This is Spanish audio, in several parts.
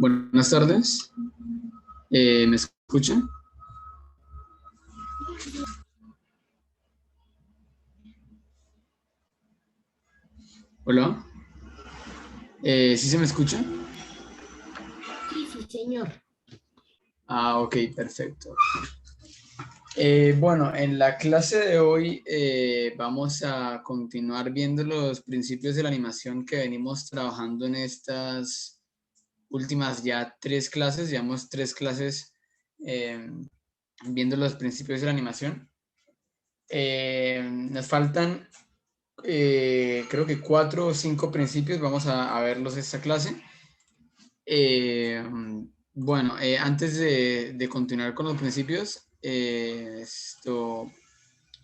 Buenas tardes. ¿Me escuchan? Hola. ¿Sí se me escucha? Sí, sí, señor. Ok, perfecto. Bueno, en la clase de hoy vamos a continuar viendo los principios de la animación que venimos trabajando en estas últimas ya tres clases. Llevamos tres clases eh, viendo los principios de la animación. Nos faltan creo que cuatro o cinco principios. Vamos a verlos esta clase. Eh, bueno, antes de continuar con los principios,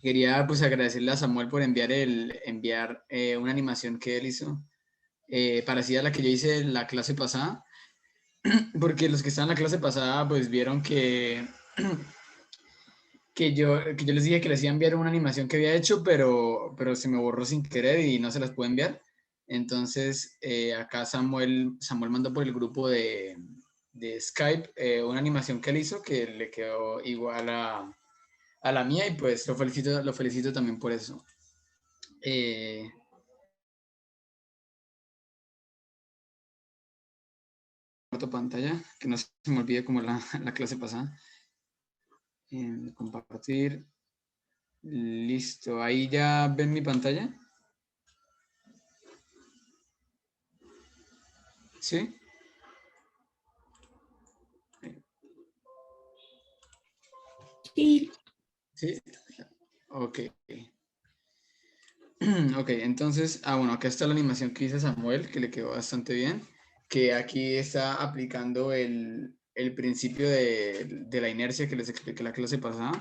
quería pues agradecerle a Samuel por enviar una animación que él hizo, parecida a la que yo hice en la clase pasada, porque los que estaban en la clase pasada pues vieron que yo les dije que les iba a enviar una animación que había hecho, pero se me borró sin querer y no se las pude enviar. Entonces, acá Samuel mandó por el grupo de Skype una animación que él hizo que le quedó igual a la mía y pues lo felicito también por eso. Eh, Comparto pantalla, que no se me olvide como la clase pasada. Compartir. Listo, ahí ya ven mi pantalla. ¿Sí? Sí, Sí. Ok. Ok, entonces, bueno, acá está la animación que hizo Samuel, que le quedó bastante bien, que aquí está aplicando el principio de la inercia que les expliqué la clase pasada.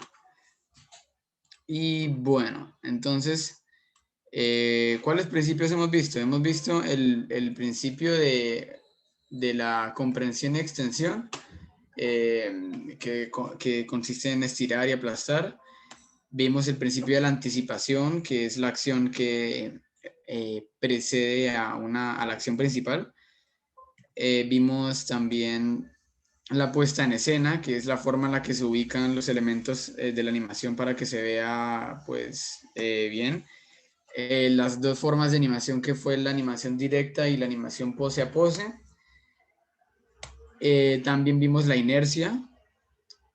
Y bueno, entonces, ¿cuáles principios hemos visto? Hemos visto el principio de la comprensión y extensión, que consiste en estirar y aplastar. Vimos el principio de la anticipación, que es la acción que precede a la acción principal. Vimos también la puesta en escena, que es la forma en la que se ubican los elementos de la animación para que se vea pues bien. Las dos formas de animación que fue la animación directa y la animación pose a pose. También vimos la inercia,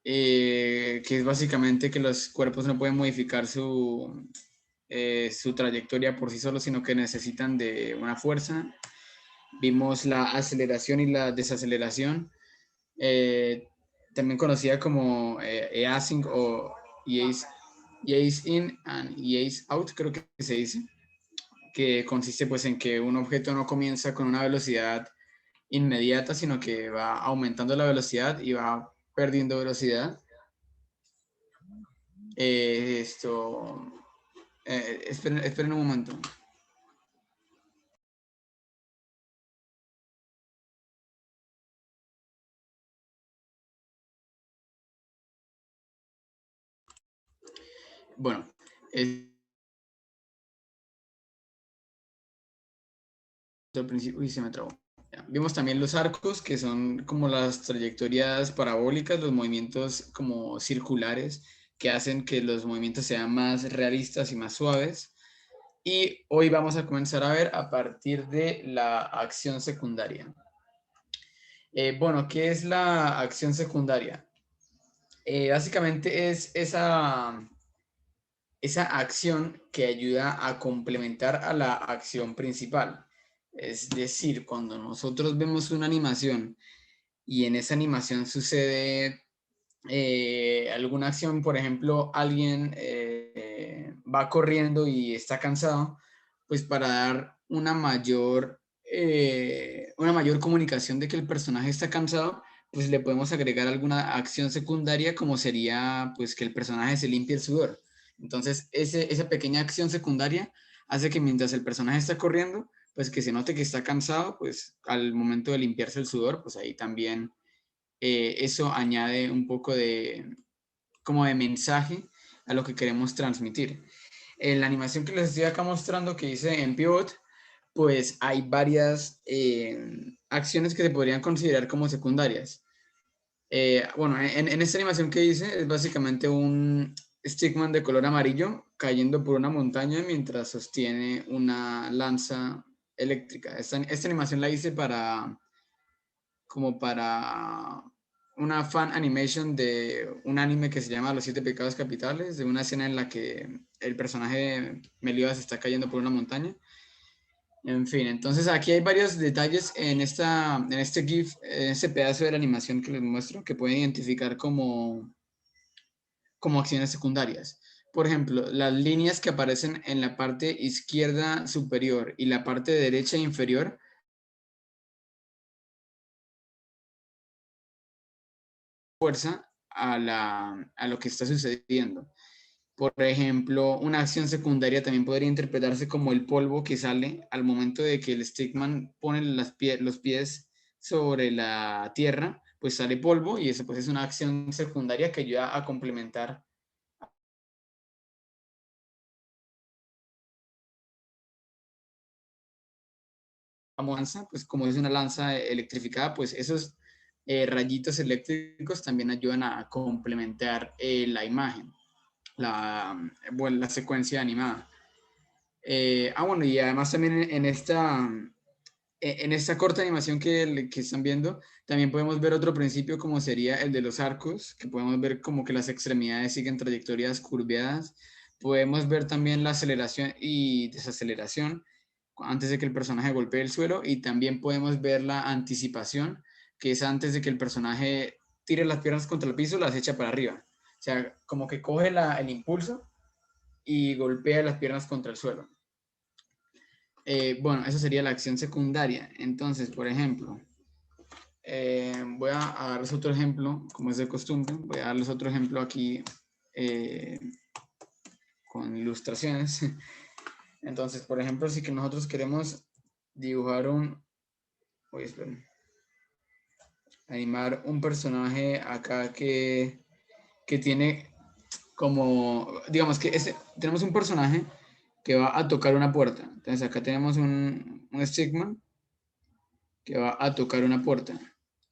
que es básicamente que los cuerpos no pueden modificar su trayectoria por sí solos, sino que necesitan de una fuerza. Vimos la aceleración y la desaceleración, eh, también conocida como e-async o ease in and ease out, creo que se dice, que consiste pues en que un objeto no comienza con una velocidad inmediata, sino que va aumentando la velocidad y va perdiendo velocidad. Eh, esto, esperen un momento. Bueno, al principio, uy, se me trabó. Ya. Vimos también los arcos, que son como las trayectorias parabólicas, los movimientos como circulares, que hacen que los movimientos sean más realistas y más suaves. Y hoy vamos a comenzar a ver a partir de la acción secundaria. Bueno, ¿qué es la acción secundaria? Básicamente es esa acción que ayuda a complementar a la acción principal. Es decir, cuando nosotros vemos una animación y en esa animación sucede alguna acción, por ejemplo, alguien va corriendo y está cansado, pues para dar una mayor comunicación de que el personaje está cansado, pues le podemos agregar alguna acción secundaria como sería pues que el personaje se limpie el sudor. Entonces, esa pequeña acción secundaria hace que mientras el personaje está corriendo, pues que se note que está cansado, pues al momento de limpiarse el sudor, pues ahí también eso añade un poco como de mensaje a lo que queremos transmitir. En la animación que les estoy acá mostrando que hice en Pivot, pues hay varias acciones que se podrían considerar como secundarias. Bueno, en esta animación que hice es básicamente un stickman de color amarillo cayendo por una montaña mientras sostiene una lanza eléctrica. Esta animación la hice como para una fan animation de un anime que se llama Los Siete Pecados Capitales, de una escena en la que el personaje Meliodas está cayendo por una montaña. En fin, entonces aquí hay varios detalles en este GIF, en este pedazo de la animación que les muestro, que pueden identificar como acciones secundarias. Por ejemplo, las líneas que aparecen en la parte izquierda superior y la parte derecha inferior fuerza a lo que está sucediendo. Por ejemplo, una acción secundaria también podría interpretarse como el polvo que sale al momento de que el stickman pone los pies sobre la tierra, pues sale polvo y eso pues es una acción secundaria que ayuda a complementar la lanza, pues como es una lanza electrificada, pues esos rayitos eléctricos también ayudan a complementar la imagen, bueno, la secuencia animada. Bueno, y además también en esta corta animación que están viendo, también podemos ver otro principio como sería el de los arcos, que podemos ver como que las extremidades siguen trayectorias curveadas. Podemos ver también la aceleración y desaceleración antes de que el personaje golpee el suelo, y también podemos ver la anticipación, que es antes de que el personaje tire las piernas contra el piso, las echa para arriba. O sea, como que coge el impulso y golpea las piernas contra el suelo. Bueno, esa sería la acción secundaria. Entonces, por ejemplo, voy a darles otro ejemplo, como es de costumbre. Voy a darles otro ejemplo aquí eh, con ilustraciones. Entonces, por ejemplo, si que nosotros queremos dibujar esperen, animar un personaje acá que tiene como, digamos que tenemos un personaje que va a tocar una puerta. Entonces acá tenemos un stickman que va a tocar una puerta.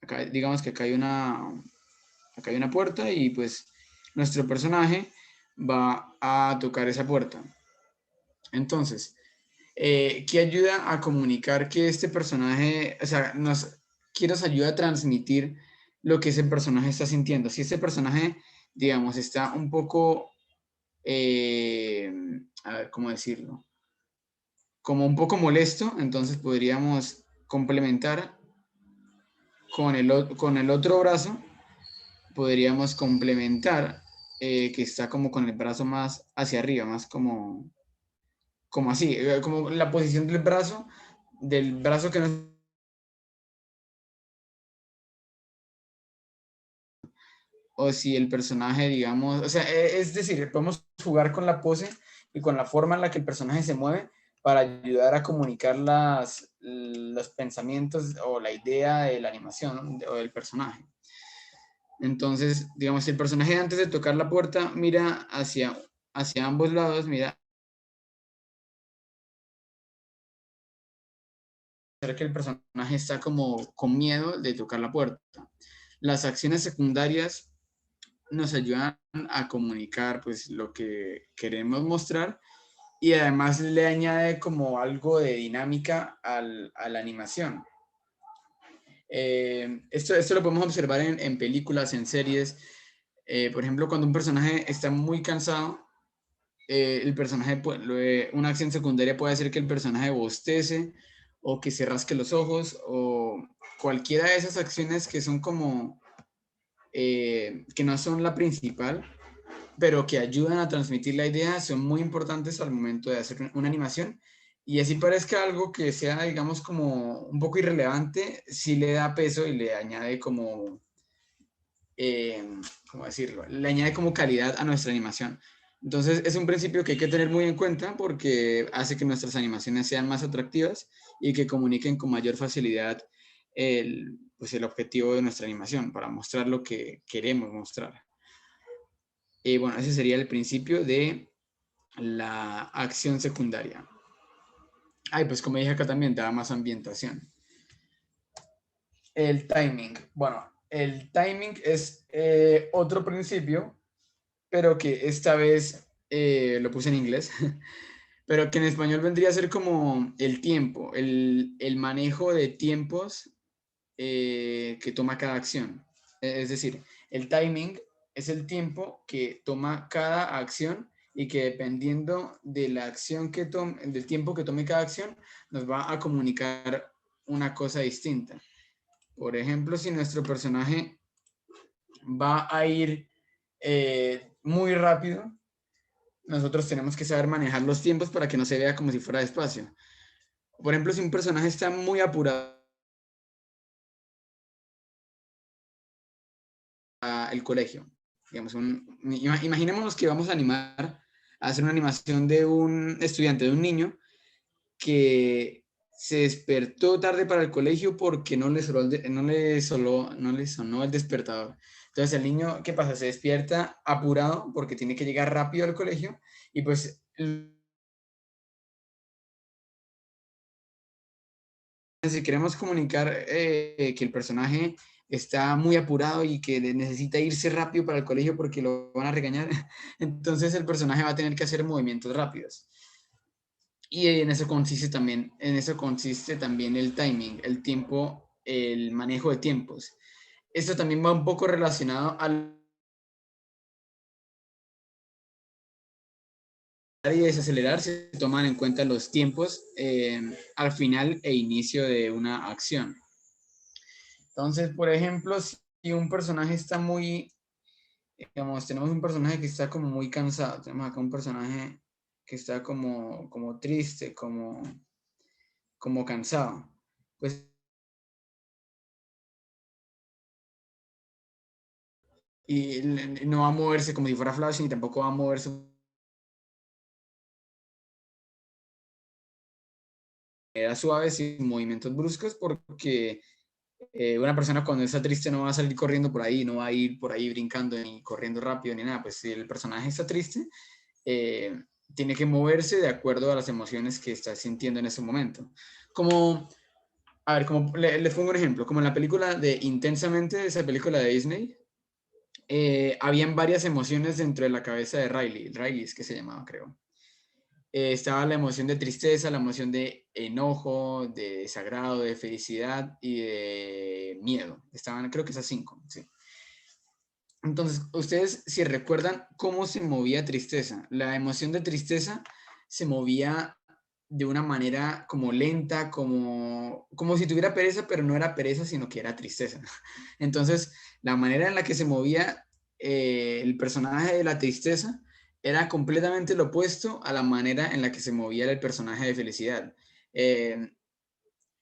Acá, digamos que acá hay una puerta y pues nuestro personaje va a tocar esa puerta. Entonces, ¿qué ayuda a comunicar que este personaje, o sea, qué nos ayuda a transmitir lo que ese personaje está sintiendo? Si este personaje, digamos, está un poco, a ver, ¿cómo decirlo? Como un poco molesto, entonces podríamos complementar con el otro brazo, podríamos complementar que está como con el brazo más hacia arriba, más como así, como la posición del brazo que nos... O si el personaje, digamos, o sea, es decir, podemos jugar con la pose y con la forma en la que el personaje se mueve para ayudar a comunicar los pensamientos o la idea de la animación, ¿no? O del personaje. Entonces, digamos, si el personaje antes de tocar la puerta mira hacia ambos lados, mira que el personaje está como con miedo de tocar la puerta. Las acciones secundarias nos ayudan a comunicar pues lo que queremos mostrar, y además le añade como algo de dinámica a la animación. Esto lo podemos observar en películas, en series. Por ejemplo, cuando un personaje está muy cansado, el personaje, una acción secundaria puede hacer que el personaje bostece o que se rasque los ojos o cualquiera de esas acciones que son como, que no son la principal, pero que ayudan a transmitir la idea, son muy importantes al momento de hacer una animación. Y así parezca algo que sea, digamos, como un poco irrelevante, sí le da peso y le añade como, ¿cómo decirlo? Le añade como calidad a nuestra animación. Entonces es un principio que hay que tener muy en cuenta porque hace que nuestras animaciones sean más atractivas y que comuniquen con mayor facilidad pues el objetivo de nuestra animación para mostrar lo que queremos mostrar. Y bueno, ese sería el principio de la acción secundaria. Ay, pues como dije acá también, da más ambientación. El timing. Bueno, el timing es otro principio, pero que esta vez lo puse en inglés, pero que en español vendría a ser como el tiempo, el manejo de tiempos que toma cada acción. Es decir, el timing es el tiempo que toma cada acción y que dependiendo de la acción que tome, del tiempo que tome cada acción, nos va a comunicar una cosa distinta. Por ejemplo, si nuestro personaje va a ir muy rápido, nosotros tenemos que saber manejar los tiempos para que no se vea como si fuera despacio. Por ejemplo, si un personaje está muy apurado el colegio, digamos, imaginémonos que vamos a animar, a hacer una animación de un estudiante, de un niño que se despertó tarde para el colegio porque no le sonó el despertador. Entonces el niño, ¿qué pasa? Se despierta apurado porque tiene que llegar rápido al colegio y pues si queremos comunicar que el personaje está muy apurado y que necesita irse rápido para el colegio porque lo van a regañar, entonces el personaje va a tener que hacer movimientos rápidos. Y en eso consiste también el timing, el tiempo, el manejo de tiempos. Esto también va un poco relacionado al y desacelerar, se toman en cuenta los tiempos al final e inicio de una acción. Entonces, por ejemplo, si un personaje está muy, digamos, tenemos un personaje que está como muy cansado, tenemos acá un personaje que está como triste, como cansado, pues y no va a moverse como si fuera Flash, ni tampoco va a moverse de manera suave, sin movimientos bruscos, porque una persona cuando está triste no va a salir corriendo por ahí, no va a ir por ahí brincando, ni corriendo rápido, ni nada. Pues si el personaje está triste, eh, tiene que moverse de acuerdo a las emociones que está sintiendo en ese momento. Como, a ver, como les pongo un ejemplo, como en la película de Intensamente, esa película de Disney, habían varias emociones dentro de la cabeza de Riley. Riley es que se llamaba, creo. Estaba la emoción de tristeza, la emoción de enojo, de desagrado, de felicidad y de miedo. Estaban, creo que esas cinco, sí. Entonces, ustedes si recuerdan cómo se movía tristeza. La emoción de tristeza se movía de una manera como lenta, como si tuviera pereza, pero no era pereza, sino que era tristeza. Entonces, la manera en la que se movía el personaje de la tristeza era completamente lo opuesto a la manera en la que se movía el personaje de felicidad. Eh,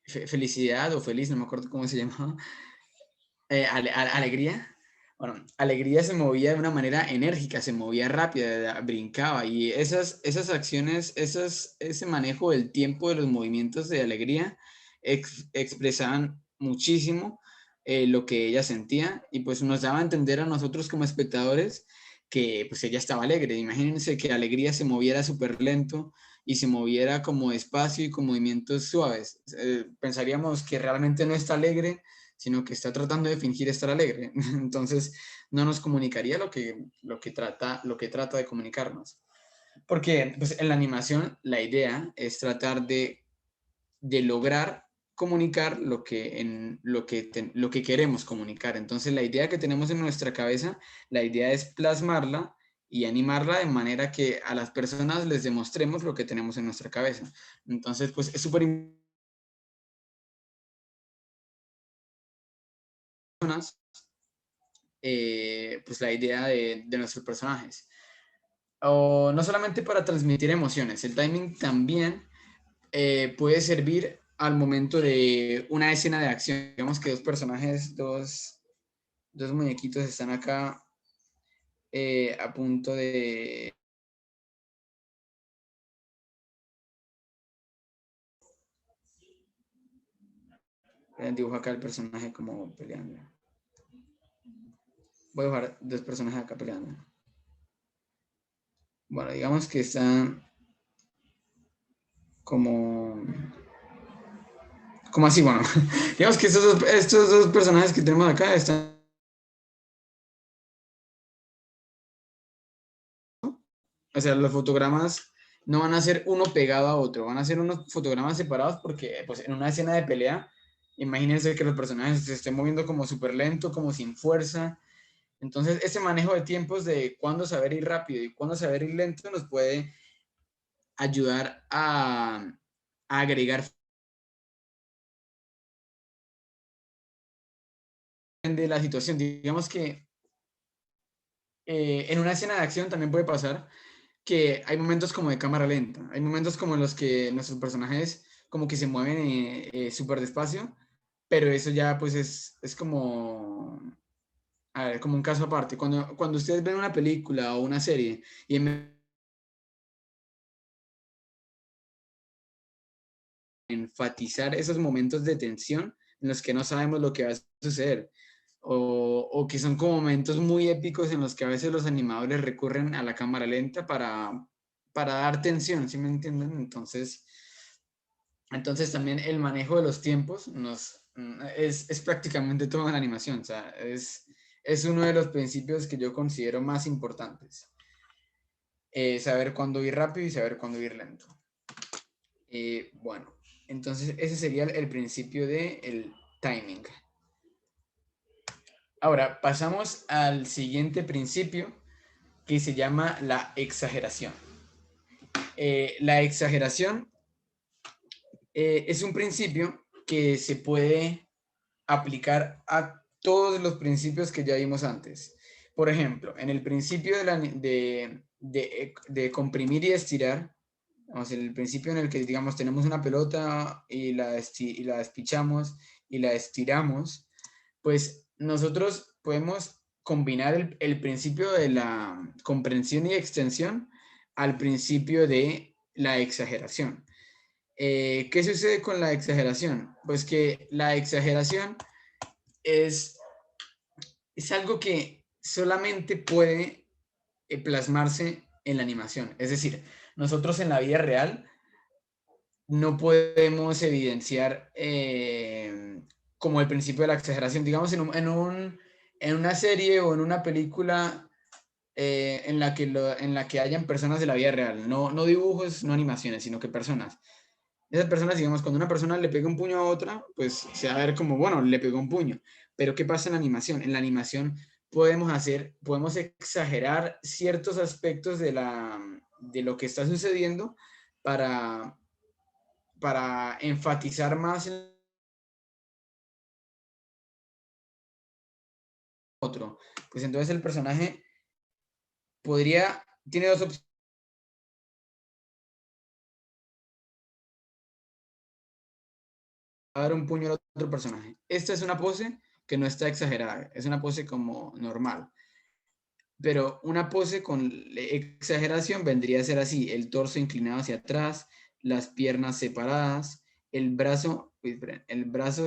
felicidad o feliz, no me acuerdo cómo se llamaba. Alegría. Bueno, Alegría se movía de una manera enérgica, se movía rápida, brincaba y esas acciones, ese manejo del tiempo de los movimientos de Alegría expresaban muchísimo lo que ella sentía y pues nos daba a entender a nosotros como espectadores que pues ella estaba alegre. Imagínense que Alegría se moviera súper lento y se moviera como despacio y con movimientos suaves. Pensaríamos que realmente no está alegre, sino que está tratando de fingir estar alegre. Entonces, no nos comunicaría lo que trata de comunicarnos. Porque pues, en la animación la idea es tratar de lograr comunicar lo que queremos comunicar. Entonces, la idea que tenemos en nuestra cabeza, la idea es plasmarla y animarla de manera que a las personas les demostremos lo que tenemos en nuestra cabeza. Entonces, pues es súper importante pues la idea de nuestros personajes. O no solamente para transmitir emociones, el timing también puede servir al momento de una escena de acción. Digamos que dos personajes, dos muñequitos están acá a punto de... Dibujo acá el personaje como peleando. Voy a dibujar dos personajes acá peleando. Bueno, digamos que están como, como así, bueno, digamos que estos dos personajes que tenemos acá están, o sea, los fotogramas no van a ser uno pegado a otro, van a ser unos fotogramas separados porque pues en una escena de pelea, imagínense que los personajes se estén moviendo como súper lento, como sin fuerza. Entonces, ese manejo de tiempos de cuándo saber ir rápido y cuándo saber ir lento nos puede ayudar a agregar de la situación. Digamos que en una escena de acción también puede pasar que hay momentos como de cámara lenta, hay momentos como en los que nuestros personajes como que se mueven súper despacio, pero eso ya pues es como, a ver, como un caso aparte. Cuando ustedes ven una película o una serie y enfatizar esos momentos de tensión en los que no sabemos lo que va a suceder, o que son como momentos muy épicos en los que a veces los animadores recurren a la cámara lenta para dar tensión, ¿sí me entienden? Entonces también el manejo de los tiempos es prácticamente todo en la animación, o sea, es uno de los principios que yo considero más importantes. Saber cuándo ir rápido y saber cuándo ir lento. Bueno, entonces ese sería el principio del timing. Ahora pasamos al siguiente principio que se llama la exageración. La exageración es un principio que se puede aplicar a todos los principios que ya vimos antes. Por ejemplo, en el principio de comprimir y estirar, vamos, el principio en el que, digamos, tenemos una pelota y la despichamos y la estiramos, pues nosotros podemos combinar el principio de la comprensión y extensión al principio de la exageración. ¿Qué sucede con la exageración? Pues que la exageración es, es algo que solamente puede plasmarse en la animación. Es decir, nosotros en la vida real no podemos evidenciar como el principio de la exageración. Digamos, en una serie o en una película en la que hayan personas de la vida real, no dibujos, no animaciones, sino que personas. Esas personas, digamos, cuando una persona le pega un puño a otra, pues se va a ver como, bueno, le pegó un puño. Pero ¿qué pasa en la animación? En la animación podemos exagerar ciertos aspectos de lo que está sucediendo para, para enfatizar más en otro. Pues entonces el personaje tiene dos opciones. Dar un puño al otro personaje. Esta es una pose que no está exagerada, es una pose como normal. Pero una pose con exageración vendría a ser así, el torso inclinado hacia atrás, las piernas separadas, el brazo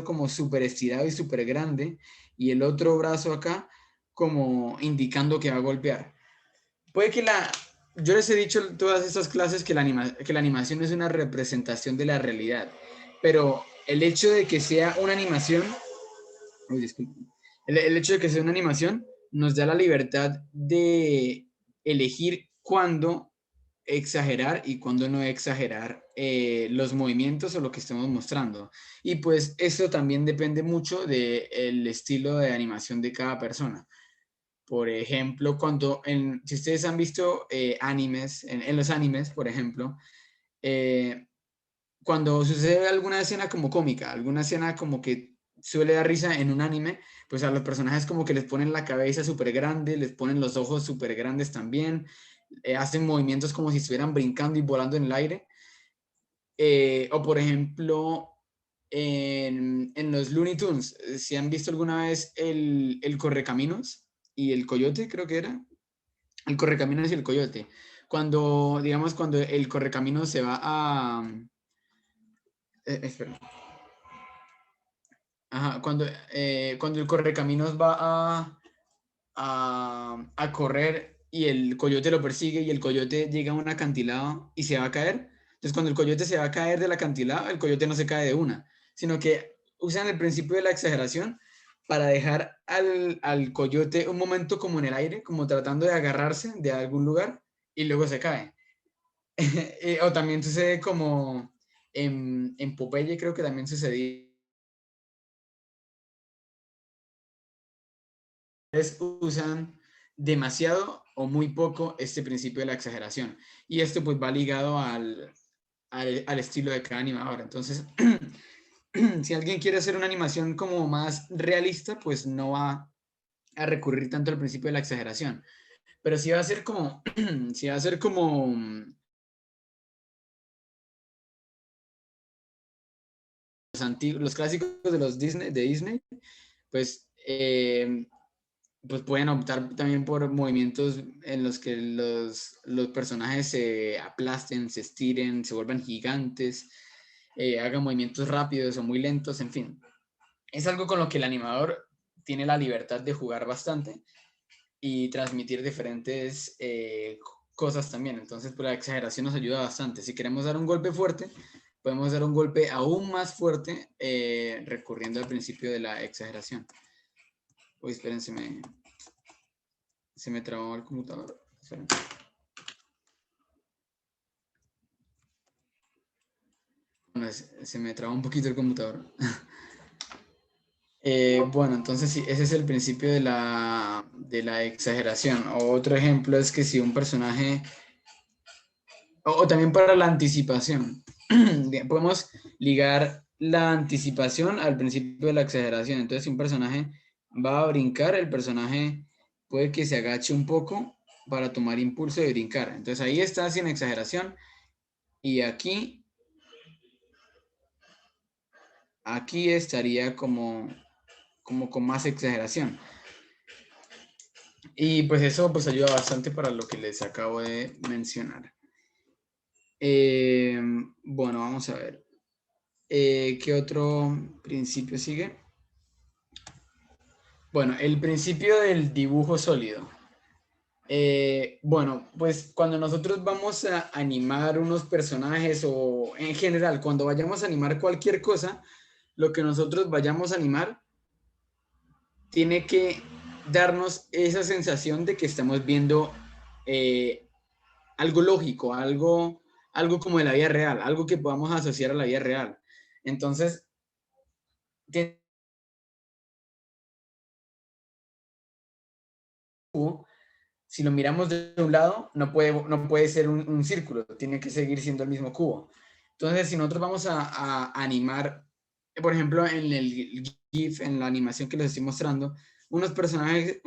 como súper estirado y súper grande, y el otro brazo acá como indicando que va a golpear. Puede que yo les he dicho en todas estas clases que que la animación es una representación de la realidad, pero el hecho de que sea una animación, uy, disculpen, el hecho de que sea una animación nos da la libertad de elegir cuándo exagerar y cuándo no exagerar los movimientos o lo que estamos mostrando. Y pues eso también depende mucho del estilo de animación de cada persona. Por ejemplo, si ustedes han visto animes, en los animes, por ejemplo, eh, cuando sucede alguna escena como cómica, alguna escena como que suele dar risa en un anime, pues a los personajes como que les ponen la cabeza súper grande, les ponen los ojos súper grandes también, hacen movimientos como si estuvieran brincando y volando en el aire. O por ejemplo, en los Looney Tunes, si han visto alguna vez el Correcaminos y el Coyote, creo que era, el Correcaminos y el Coyote. Digamos, cuando el Correcaminos se va a... espera. Ajá, cuando el correcaminos va a correr y el coyote lo persigue y el coyote llega a un acantilado y se va a caer, Entonces, cuando el coyote se va a caer del acantilado, el coyote no se cae de una, sino que usan el principio de la exageración para dejar al coyote un momento como en el aire, como tratando de agarrarse de algún lugar y luego se cae. O también sucede como en Popeye, creo que también sucedía. Usan demasiado o muy poco este principio de la exageración. Y esto pues va ligado al estilo de cada animador. Entonces, si alguien quiere hacer una animación como más realista, pues no va a recurrir tanto al principio de la exageración. Pero si va a ser como, si va a ser como los clásicos de los Disney, pues, pues pueden optar también por movimientos en los que los personajes se aplasten, se estiren, se vuelvan gigantes, hagan movimientos rápidos o muy lentos, en fin. Es algo con lo que el animador tiene la libertad de jugar bastante y transmitir diferentes cosas también. Entonces, pues la exageración nos ayuda bastante. Si queremos dar un golpe fuerte, podemos dar un golpe aún más fuerte recurriendo al principio de la exageración. Uy, esperen, se me trabó el computador. Esperen. Bueno, se me trabó un poquito el computador. Bueno, entonces sí, ese es el principio de la exageración. Otro ejemplo es que si un personaje, o también para la anticipación, podemos ligar la anticipación al principio de la exageración. Entonces, si un personaje va a brincar, el personaje puede que se agache un poco para tomar impulso de brincar. Entonces ahí está sin exageración. Y aquí estaría como con más exageración. Y pues eso pues ayuda bastante para lo que les acabo de mencionar. Bueno, vamos a ver. ¿Qué otro principio sigue? Bueno, el principio del dibujo sólido. Bueno, pues cuando nosotros vamos a animar unos personajes o en general, cuando vayamos a animar cualquier cosa, lo que nosotros vayamos a animar tiene que darnos esa sensación de que estamos viendo algo lógico, algo como de la vida real, algo que podamos asociar a la vida real. Entonces, si lo miramos de un lado, no puede ser un círculo, tiene que seguir siendo el mismo cubo. Entonces, si nosotros vamos a animar, por ejemplo, en el GIF, en la animación que les estoy mostrando, unos personajes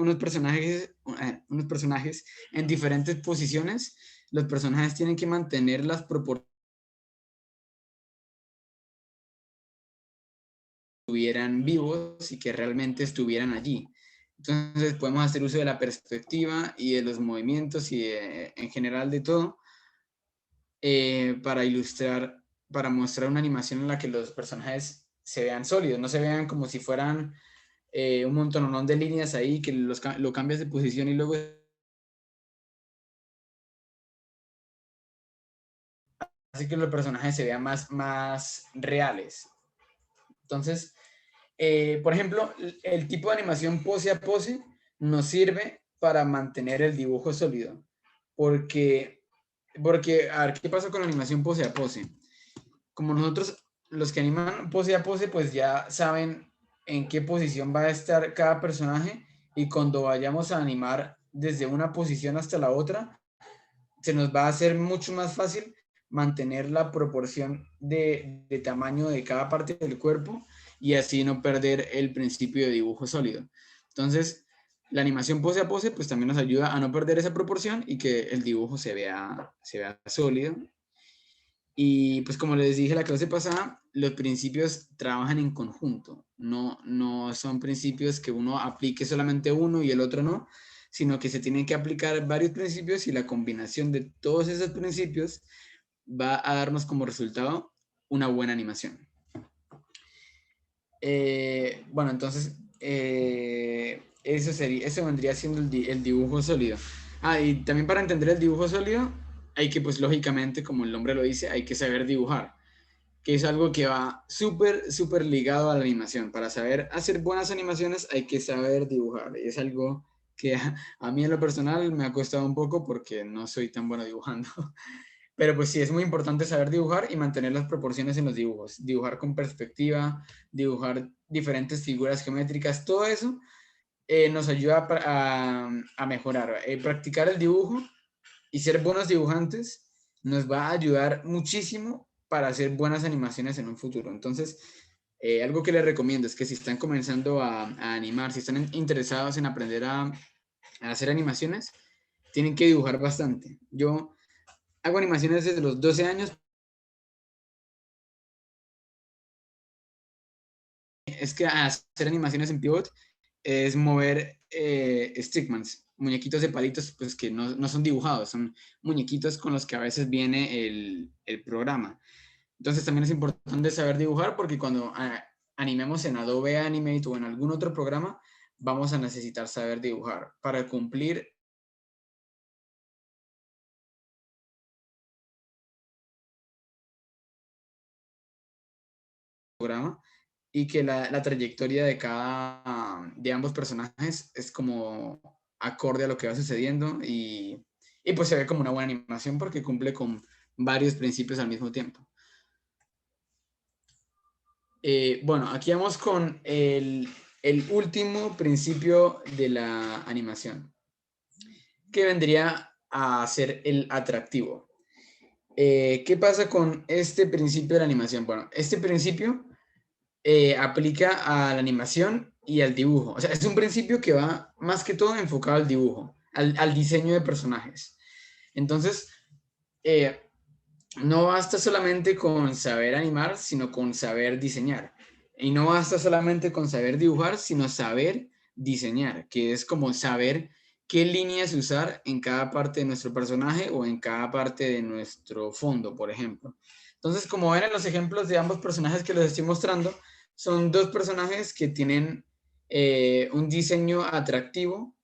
en diferentes posiciones, los personajes tienen que mantener las proporciones que estuvieran vivos y que realmente estuvieran allí. Entonces podemos hacer uso de la perspectiva y de los movimientos y en general de todo para ilustrar, para mostrar una animación en la que los personajes se vean sólidos, no se vean como si fueran un montón de líneas ahí que lo cambias de posición y luego hace que los personajes se vean más reales. Entonces, por ejemplo, el tipo de animación pose a pose nos sirve para mantener el dibujo sólido. Porque, a ver, ¿qué pasa con la animación pose a pose? Como nosotros, los que animan pose a pose, pues ya saben en qué posición va a estar cada personaje y cuando vayamos a animar desde una posición hasta la otra, se nos va a hacer mucho más fácil mantener la proporción de tamaño de cada parte del cuerpo y así no perder el principio de dibujo sólido. Entonces, la animación pose a pose pues también nos ayuda a no perder esa proporción y que el dibujo se vea sólido. Y pues como les dije la clase pasada, los principios trabajan en conjunto, no son principios que uno aplique solamente uno y el otro no, sino que se tienen que aplicar varios principios y la combinación de todos esos principios va a darnos como resultado una buena animación. Bueno, entonces eso vendría siendo el dibujo sólido. Y también para entender el dibujo sólido, hay que, pues lógicamente, como el nombre lo dice, hay que saber dibujar, que es algo que va súper, súper ligado a la animación. Para saber hacer buenas animaciones hay que saber dibujar. Es algo que a mí en lo personal me ha costado un poco porque no soy tan bueno dibujando. Pero pues sí, es muy importante saber dibujar y mantener las proporciones en los dibujos. Dibujar con perspectiva, dibujar diferentes figuras geométricas, todo eso nos ayuda a mejorar. Practicar el dibujo y ser buenos dibujantes nos va a ayudar muchísimo para hacer buenas animaciones en un futuro. Entonces, algo que les recomiendo es que si están comenzando a animar, si están interesados en aprender a hacer animaciones, tienen que dibujar bastante. Yo hago animaciones desde los 12 años. Es que hacer animaciones en Pivot es mover stickmans, muñequitos de palitos pues que no son dibujados, son muñequitos con los que a veces viene el programa. Entonces también es importante saber dibujar porque cuando animemos en Adobe Animate o en algún otro programa, vamos a necesitar saber dibujar para cumplir el programa y que la trayectoria de ambos personajes es como acorde a lo que va sucediendo y pues se ve como una buena animación porque cumple con varios principios al mismo tiempo. Bueno, aquí vamos con el último principio de la animación, que vendría a ser el atractivo. ¿Qué pasa con este principio de la animación? Bueno, este principio aplica a la animación y al dibujo. O sea, es un principio que va más que todo enfocado al dibujo, al diseño de personajes. Entonces, eh, no basta solamente con saber animar, sino con saber diseñar. Y no basta solamente con saber dibujar, sino saber diseñar, que es como saber qué líneas usar en cada parte de nuestro personaje o en cada parte de nuestro fondo, por ejemplo. Entonces, como ven en los ejemplos de ambos personajes que les estoy mostrando, son dos personajes que tienen un diseño atractivo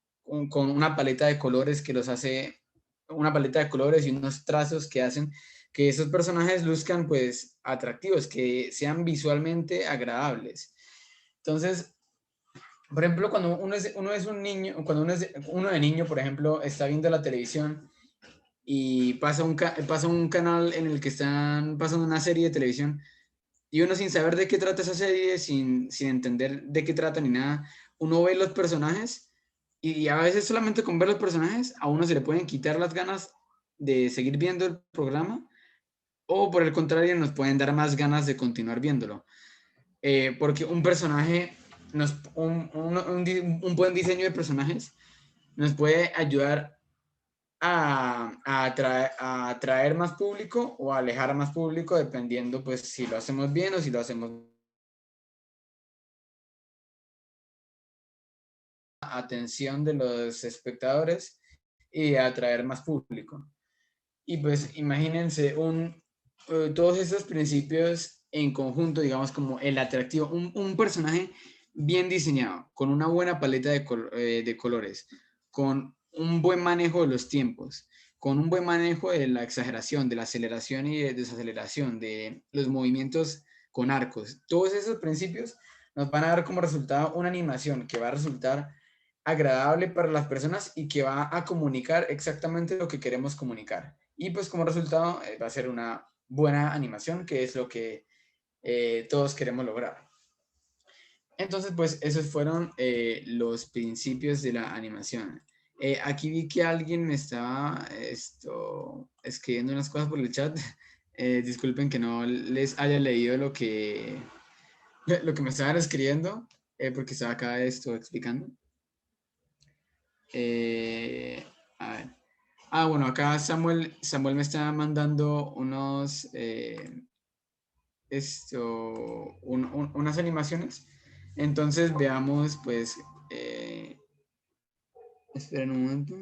con una paleta de colores que los hace, una paleta de colores y unos trazos que hacen que esos personajes luzcan pues atractivos, que sean visualmente agradables. Entonces, por ejemplo, cuando uno es un niño, cuando uno de niño, por ejemplo, está viendo la televisión y pasa un canal en el que están pasando una serie de televisión y uno sin saber de qué trata esa serie, sin entender de qué trata ni nada, uno ve los personajes y a veces solamente con ver los personajes a uno se le pueden quitar las ganas de seguir viendo el programa o por el contrario nos pueden dar más ganas de continuar viéndolo. Porque un personaje, un buen diseño de personajes nos puede ayudar a atraer más público o a alejar a más público dependiendo pues si lo hacemos bien o si lo hacemos atención de los espectadores y atraer más público. Y pues imagínense todos esos principios en conjunto, digamos como el atractivo, un personaje bien diseñado, con una buena paleta de colores, con un buen manejo de los tiempos, con un buen manejo de la exageración, de la aceleración y de desaceleración, de los movimientos con arcos. Todos esos principios nos van a dar como resultado una animación que va a resultar agradable para las personas y que va a comunicar exactamente lo que queremos comunicar. Y pues como resultado va a ser una buena animación, que es lo que todos queremos lograr. Entonces, pues esos fueron los principios de la animación. Aquí vi que alguien me estaba escribiendo unas cosas por el chat. Disculpen que no les haya leído lo que me estaban escribiendo, porque estaba acá explicando. Eh, a ver. Bueno, acá Samuel me está mandando unas animaciones. Entonces veamos, pues, esperen un momento.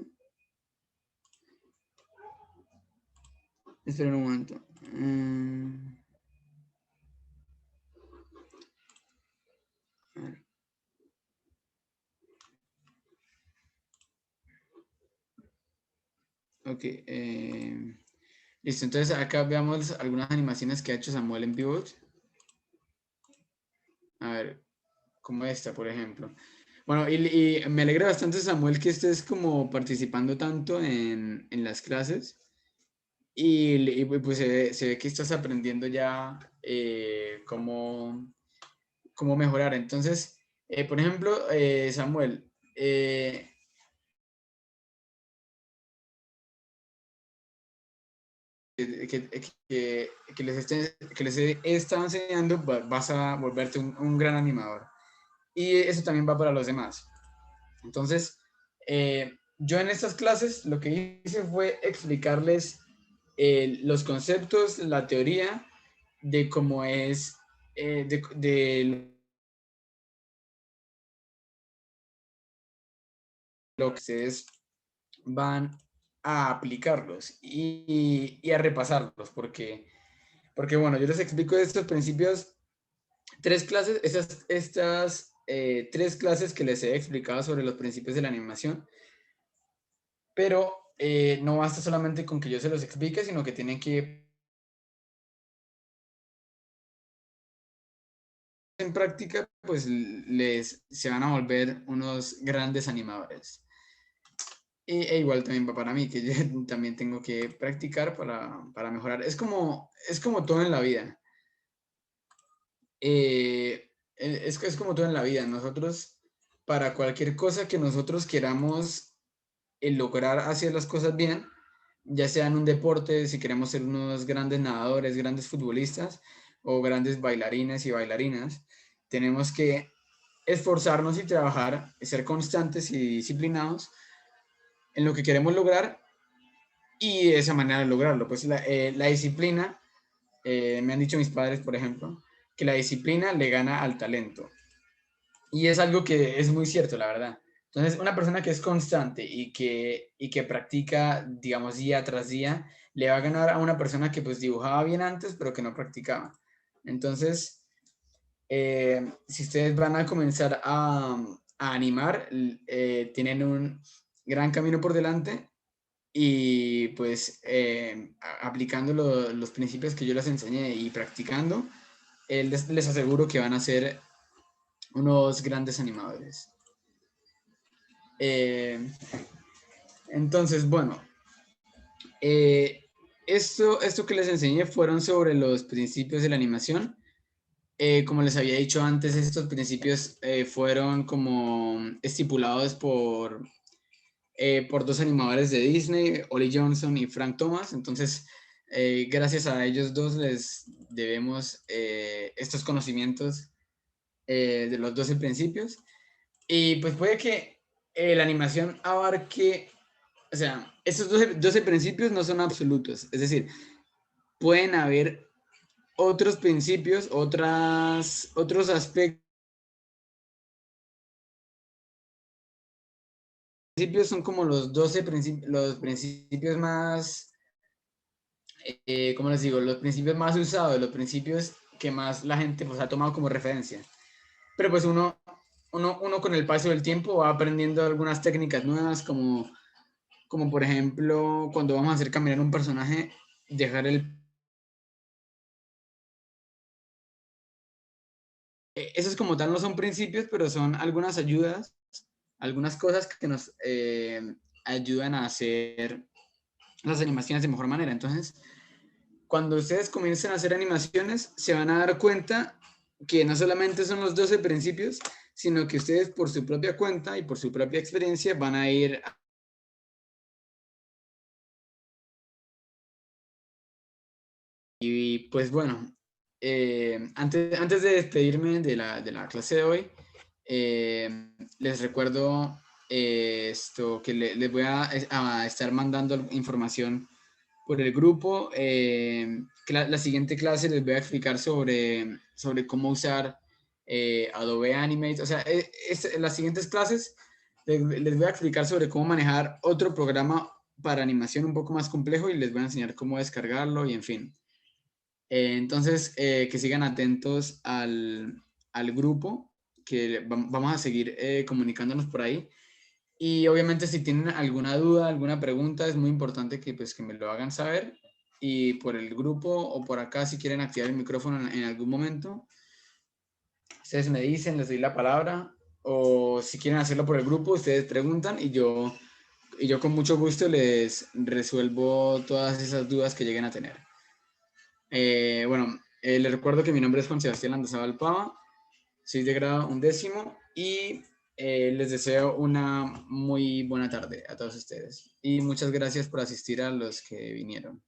Esperen un momento. A ver. Ok. Listo, entonces acá veamos algunas animaciones que ha hecho Samuel en Pivot. A ver, como esta, por ejemplo. Bueno, y me alegra bastante, Samuel, que estés como participando tanto en las clases. Y pues se ve que estás aprendiendo ya cómo mejorar. Entonces, por ejemplo, Samuel, que les he estado enseñando, vas a volverte un gran animador. Y eso también va para los demás. Entonces, yo en estas clases lo que hice fue explicarles los conceptos, la teoría de cómo es, de lo que ustedes van a aplicarlos y a repasarlos, porque bueno, yo les explico estos principios, tres clases, estas tres clases que les he explicado sobre los principios de la animación, pero no basta solamente con que yo se los explique, sino que tienen que en práctica, pues se van a volver unos grandes animadores. E igual también va para mí, que yo también tengo que practicar para mejorar. Es como todo en la vida. Es como todo en la vida. Nosotros, para cualquier cosa que nosotros queramos lograr hacer las cosas bien, ya sea en un deporte, si queremos ser unos grandes nadadores, grandes futbolistas o grandes bailarines y bailarinas, tenemos que esforzarnos y trabajar, ser constantes y disciplinados en lo que queremos lograr y de esa manera lograrlo. Pues la disciplina, me han dicho mis padres, por ejemplo, que la disciplina le gana al talento. Y es algo que es muy cierto, la verdad. Entonces, una persona que es constante y que practica, digamos, día tras día, le va a ganar a una persona que pues dibujaba bien antes, pero que no practicaba. Entonces, si ustedes van a comenzar a animar, tienen un gran camino por delante y pues aplicando los principios que yo les enseñé y practicando, les aseguro que van a ser unos grandes animadores. Eh, entonces, bueno, eh, esto que les enseñé fueron sobre los principios de la animación. Como les había dicho antes, estos principios fueron como estipulados por dos animadores de Disney, Ollie Johnson y Frank Thomas. Entonces, gracias a ellos dos les debemos estos conocimientos de los 12 principios. Y pues puede que la animación abarque, o sea, estos 12 principios no son absolutos. Es decir, pueden haber otros principios, otros aspectos. Principios son como los principios más, ¿cómo les digo? Los principios más usados, los principios que más la gente pues, ha tomado como referencia. Pero pues uno con el paso del tiempo va aprendiendo algunas técnicas nuevas, como por ejemplo cuando vamos a hacer caminar un personaje, dejar esos como tal no son principios, pero son algunas ayudas, algunas cosas que nos ayudan a hacer las animaciones de mejor manera. Entonces, cuando ustedes comiencen a hacer animaciones, se van a dar cuenta que no solamente son los 12 principios, sino que ustedes por su propia cuenta y por su propia experiencia van a ir. Y pues bueno, antes de despedirme de la clase de hoy, les recuerdo esto que les voy a estar mandando información por el grupo. Que la siguiente clase les voy a explicar sobre cómo usar Adobe Animate. O sea, en las siguientes clases les voy a explicar sobre cómo manejar otro programa para animación un poco más complejo y les voy a enseñar cómo descargarlo y en fin. Entonces, que sigan atentos al grupo, que vamos a seguir comunicándonos por ahí. Y obviamente si tienen alguna duda, alguna pregunta, es muy importante que, pues, que me lo hagan saber. y por el grupo o por acá si quieren activar el micrófono en algún momento. Ustedes me dicen, les doy la palabra, o si quieren hacerlo por el grupo, ustedes preguntan y yo con mucho gusto les resuelvo todas esas dudas que lleguen a tener. Bueno, les recuerdo que mi nombre es Juan Sebastián Landazábal Pava, soy de grado 11º y les deseo una muy buena tarde a todos ustedes. Y muchas gracias por asistir a los que vinieron.